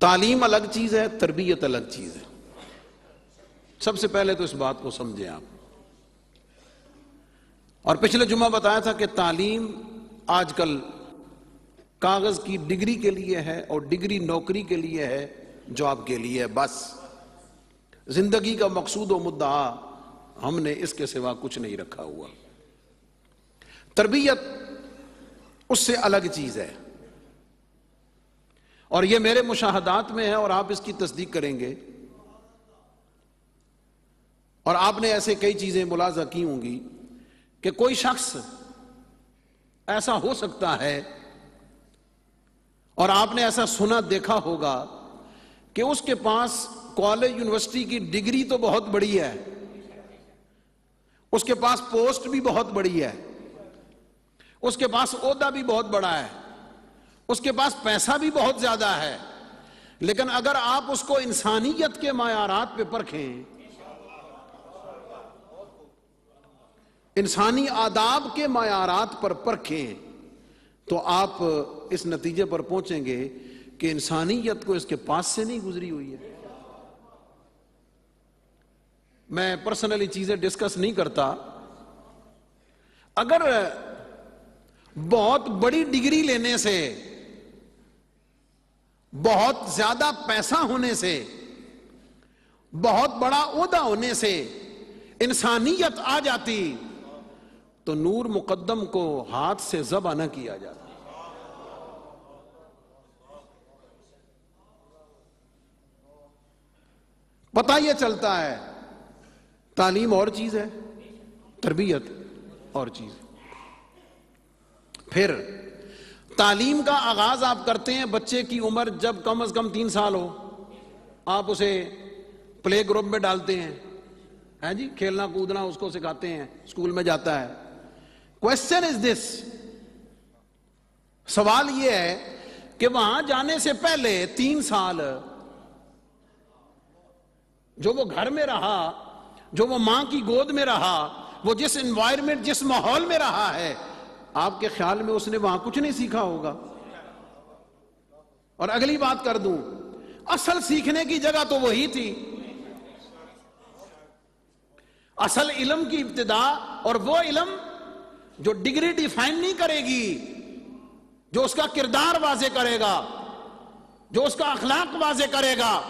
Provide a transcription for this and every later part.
تعلیم الگ چیز ہے، تربیت الگ چیز ہے۔ سب سے پہلے تو اس بات کو سمجھیں آپ۔ اور پچھلے جمعہ بتایا تھا کہ تعلیم آج کل کاغذ کی ڈگری کے لیے ہے، اور ڈگری نوکری کے لیے ہے، جاب کے لیے ہے، بس زندگی کا مقصود و مدعا ہم نے اس کے سوا کچھ نہیں رکھا ہوا۔ تربیت اس سے الگ چیز ہے، اور یہ میرے مشاہدات میں ہے، اور آپ اس کی تصدیق کریں گے، اور آپ نے ایسے کئی چیزیں ملاحظہ کی ہوں گی کہ کوئی شخص ایسا ہو سکتا ہے، اور آپ نے ایسا سنا دیکھا ہوگا کہ اس کے پاس کالج یونیورسٹی کی ڈگری تو بہت بڑی ہے، اس کے پاس پوسٹ بھی بہت بڑی ہے، اس کے پاس عہدہ بھی بہت بڑا ہے، اس کے پاس پیسہ بھی بہت زیادہ ہے، لیکن اگر آپ اس کو انسانیت کے معیارات پہ پرکھیں، انسانی آداب کے معیارات پر پرکھیں، تو آپ اس نتیجے پر پہنچیں گے کہ انسانیت کو اس کے پاس سے نہیں گزری ہوئی ہے۔ میں پرسنلی چیزیں ڈسکس نہیں کرتا، اگر بہت بڑی ڈگری لینے سے، بہت زیادہ پیسہ ہونے سے، بہت بڑا عہدہ ہونے سے انسانیت آ جاتی تو نور مقدم کو ہاتھ سے ذبح نہ کیا جاتا۔ پتہ یہ چلتا ہے تعلیم اور چیز ہے، تربیت اور چیز ہے۔ پھر تعلیم کا آغاز آپ کرتے ہیں بچے کی عمر جب کم از کم 3 سال ہو، آپ اسے پلے گروپ میں ڈالتے ہیں، ہے جی، کھیلنا کودنا اس کو سکھاتے ہیں، اسکول میں جاتا ہے۔ کوسچن از دس، سوال یہ ہے کہ وہاں جانے سے پہلے 3 سال جو وہ گھر میں رہا، جو وہ ماں کی گود میں رہا، وہ جس انوائرمنٹ، جس ماحول میں رہا ہے، آپ کے خیال میں اس نے وہاں کچھ نہیں سیکھا ہوگا؟ اور اگلی بات کر دوں، اصل سیکھنے کی جگہ تو وہی تھی، اصل علم کی ابتدا، اور وہ علم جو ڈگری ڈیفائن نہیں کرے گی، جو اس کا کردار واضح کرے گا، جو اس کا اخلاق واضح کرے گا،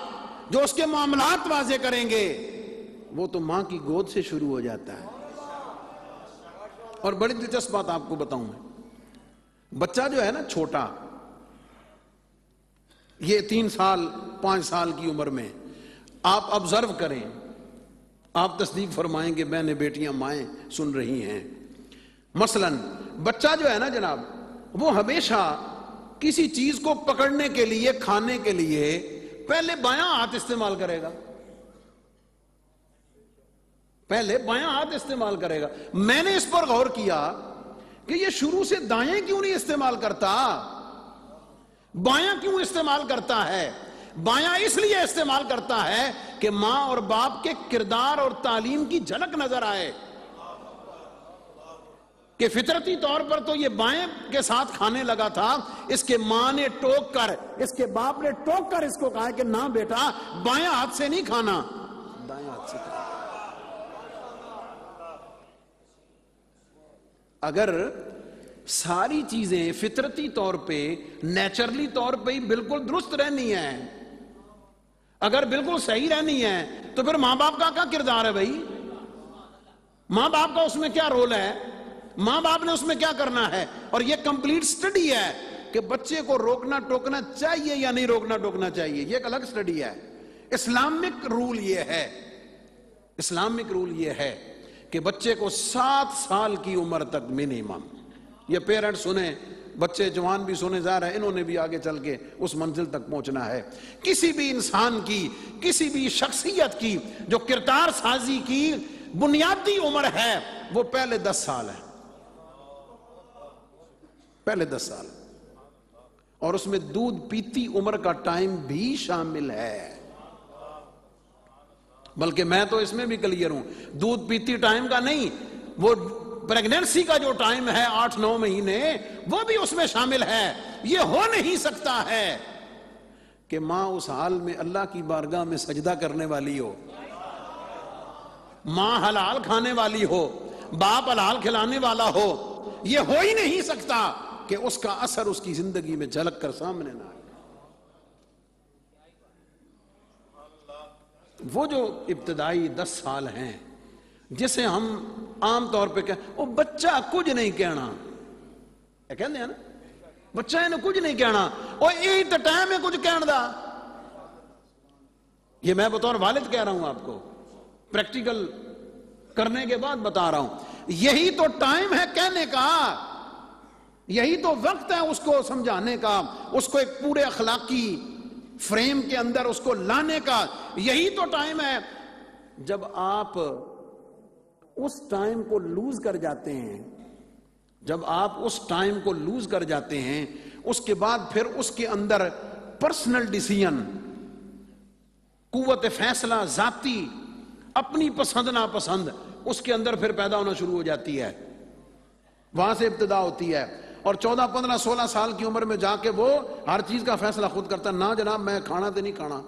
جو اس کے معاملات واضح کریں گے، وہ تو ماں کی گود سے شروع ہو جاتا ہے۔ اور بڑی دلچسپ بات آپ کو بتاؤں میں، بچہ جو ہے نا چھوٹا، یہ 3 سال 5 سال کی عمر میں آپ آبزرو کریں، آپ تصدیق فرمائیں گے، بہنیں بیٹیاں مائیں سن رہی ہیں، مثلا بچہ جو ہے نا جناب، وہ ہمیشہ کسی چیز کو پکڑنے کے لیے، کھانے کے لیے پہلے بایاں ہاتھ استعمال کرے گا، پہلے بایاں ہاتھ استعمال کرے گا۔ میں نے اس پر غور کیا کہ یہ شروع سے دائیں کیوں نہیں استعمال کرتا، بایاں کیوں استعمال کرتا ہے؟ بایاں اس لیے استعمال کرتا ہے کہ ماں اور باپ کے کردار اور تعلیم کی جھلک نظر آئے، کہ فطرتی طور پر تو یہ بائیں کے ساتھ کھانے لگا تھا، اس کے ماں نے ٹوک کر، اس کے باپ نے ٹوک کر اس کو کہا کہ نہ بیٹا، بایاں ہاتھ سے نہیں کھانا، دائیں ہاتھ سے کھانا۔ اگر ساری چیزیں فطرتی طور پہ، نیچرلی طور پہ ہی بالکل درست رہنی ہے، اگر بالکل صحیح رہنی ہے، تو پھر ماں باپ کا کیا کردار ہے بھائی؟ ماں باپ کا اس میں کیا رول ہے؟ ماں باپ نے اس میں کیا کرنا ہے؟ اور یہ کمپلیٹ سٹڈی ہے کہ بچے کو روکنا ٹوکنا چاہیے یا نہیں روکنا ٹوکنا چاہیے، یہ ایک الگ سٹڈی ہے۔ اسلامک رول یہ ہے، اسلامک رول یہ ہے کہ بچے کو 7 سال کی عمر تک منیمم، یہ پیرنٹ سنیں، بچے جوان بھی سنے، ظاہر ہے انہوں نے بھی آگے چل کے اس منزل تک پہنچنا ہے۔ کسی بھی انسان کی، کسی بھی شخصیت کی جو کردار سازی کی بنیادی عمر ہے، وہ پہلے 10 سال ہے، پہلے 10 سال، اور اس میں دودھ پیتی عمر کا ٹائم بھی شامل ہے۔ بلکہ میں تو اس میں بھی کلیئر ہوں، دودھ پیتی ٹائم کا نہیں، وہ پریگننسی کا جو ٹائم ہے 8-9 مہینے، وہ بھی اس میں شامل ہے۔ یہ ہو نہیں سکتا ہے کہ ماں اس حال میں اللہ کی بارگاہ میں سجدہ کرنے والی ہو، ماں حلال کھانے والی ہو، باپ حلال کھلانے والا ہو، یہ ہو ہی نہیں سکتا کہ اس کا اثر اس کی زندگی میں جھلک کر سامنے نہ آئے۔ وہ جو ابتدائی 10 سال ہیں جسے ہم عام طور پہ وہ بچہ کچھ نہیں کہنا، کہتے ہیں نا بچہ نے کچھ نہیں کہنا، اور یہی تو ٹائم ہے کچھ کہنے دا۔ یہ میں بطور والد کہہ رہا ہوں، آپ کو پریکٹیکل کرنے کے بعد بتا رہا ہوں، یہی تو ٹائم ہے کہنے کا، یہی تو وقت ہے اس کو سمجھانے کا، اس کو ایک پورے اخلاقی فریم کے اندر اس کو لانے کا، یہی تو ٹائم ہے۔ جب آپ اس ٹائم کو لوز کر جاتے ہیں، جب آپ اس ٹائم کو لوز کر جاتے ہیں، اس کے بعد پھر اس کے اندر پرسنل ڈیسیژن، قوت فیصلہ ذاتی، اپنی پسند ناپسند اس کے اندر پھر پیدا ہونا شروع ہو جاتی ہے، وہاں سے ابتدا ہوتی ہے۔ اور 14 15 16 سال کی عمر میں جا کے وہ ہر چیز کا فیصلہ خود کرتا، نہ جناب میں کھانا تو نہیں کھانا،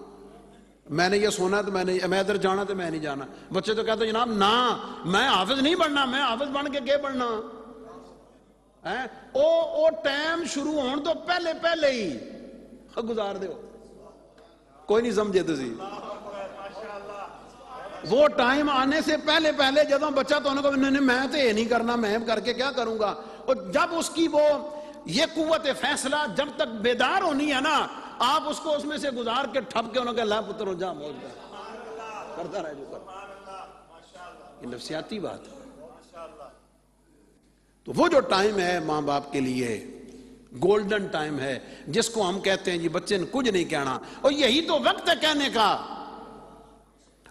میں نے یہ سونا تو میں ادھر جانا تو میں نہیں جانا۔ بچے تو کہتے جناب نہ میں حافظ نہیں بننا، میں حافظ بن کے کیا بننا، او ٹائم شروع ہون تو پہلے ہی گزار دے، کوئی نہیں سمجھے تسی، وہ ٹائم آنے سے پہلے جب بچہ تو انہوں کو میں تو یہ نہیں کرنا، میں کر کے کیا کروں گا، اور جب اس کی وہ یہ قوت فیصلہ جب تک بیدار ہونی ہے نا، آپ اس کو اس میں سے گزار کے ٹھپ کے انہوں کہ اللہ پتر ہو جا موج کرتا رہے جو کرتا، یہ نفسیاتی بات ہے۔ تو وہ جو ٹائم ہے ماں باپ کے لیے گولڈن ٹائم ہے، جس کو ہم کہتے ہیں جی بچے نے کچھ نہیں کہنا، اور یہی تو وقت ہے کہنے کا۔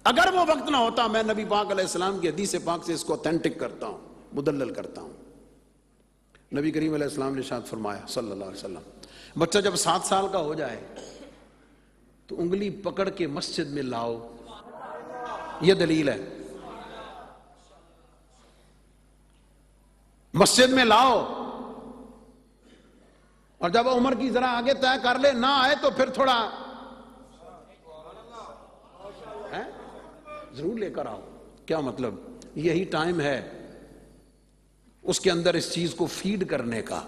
اگر وہ وقت نہ ہوتا، میں نبی پاک علیہ السلام کی حدیث پاک سے اس کو اوتھینٹک کرتا ہوں، مدلل کرتا ہوں۔ نبی کریم علیہ السلام نے ارشاد فرمایا صلی اللہ علیہ وسلم، بچہ جب 7 سال کا ہو جائے تو انگلی پکڑ کے مسجد میں لاؤ، یہ دلیل ہے، مسجد میں لاؤ، اور جب عمر کی ذرا آگے طے کر لے، نہ آئے تو پھر تھوڑا ضرور لے کر آؤ۔ کیا مطلب؟ یہی ٹائم ہے اس کے اندر اس چیز کو فیڈ کرنے کا،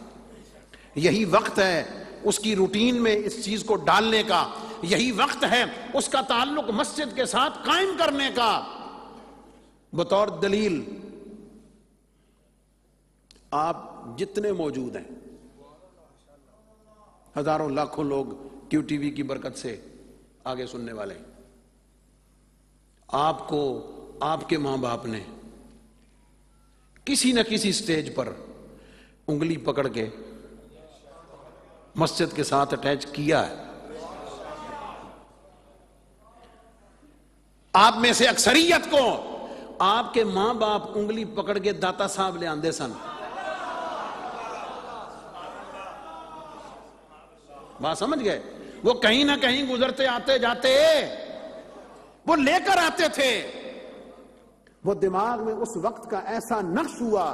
یہی وقت ہے اس کی روٹین میں اس چیز کو ڈالنے کا، یہی وقت ہے اس کا تعلق مسجد کے ساتھ قائم کرنے کا۔ بطور دلیل آپ جتنے موجود ہیں، ہزاروں لاکھوں لوگ کیو ٹی وی کی برکت سے آگے سننے والے ہیں، آپ کو آپ کے ماں باپ نے کسی نہ کسی سٹیج پر انگلی پکڑ کے مسجد کے ساتھ اٹیچ کیا ہے۔ آپ میں سے اکثریت کو آپ کے ماں باپ انگلی پکڑ کے داتا صاحب لے آندے سن، بات سمجھ گئے؟ وہ کہیں نہ کہیں گزرتے آتے جاتے وہ لے کر آتے تھے، وہ دماغ میں اس وقت کا ایسا نقش ہوا،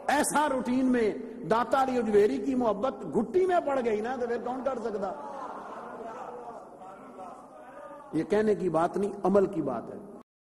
ایسا روٹین میں داتا علی اجویری کی محبت گھٹی میں پڑ گئی نا، تو پھر کون کر سکتا؟ یہ کہنے کی بات نہیں، عمل کی بات ہے۔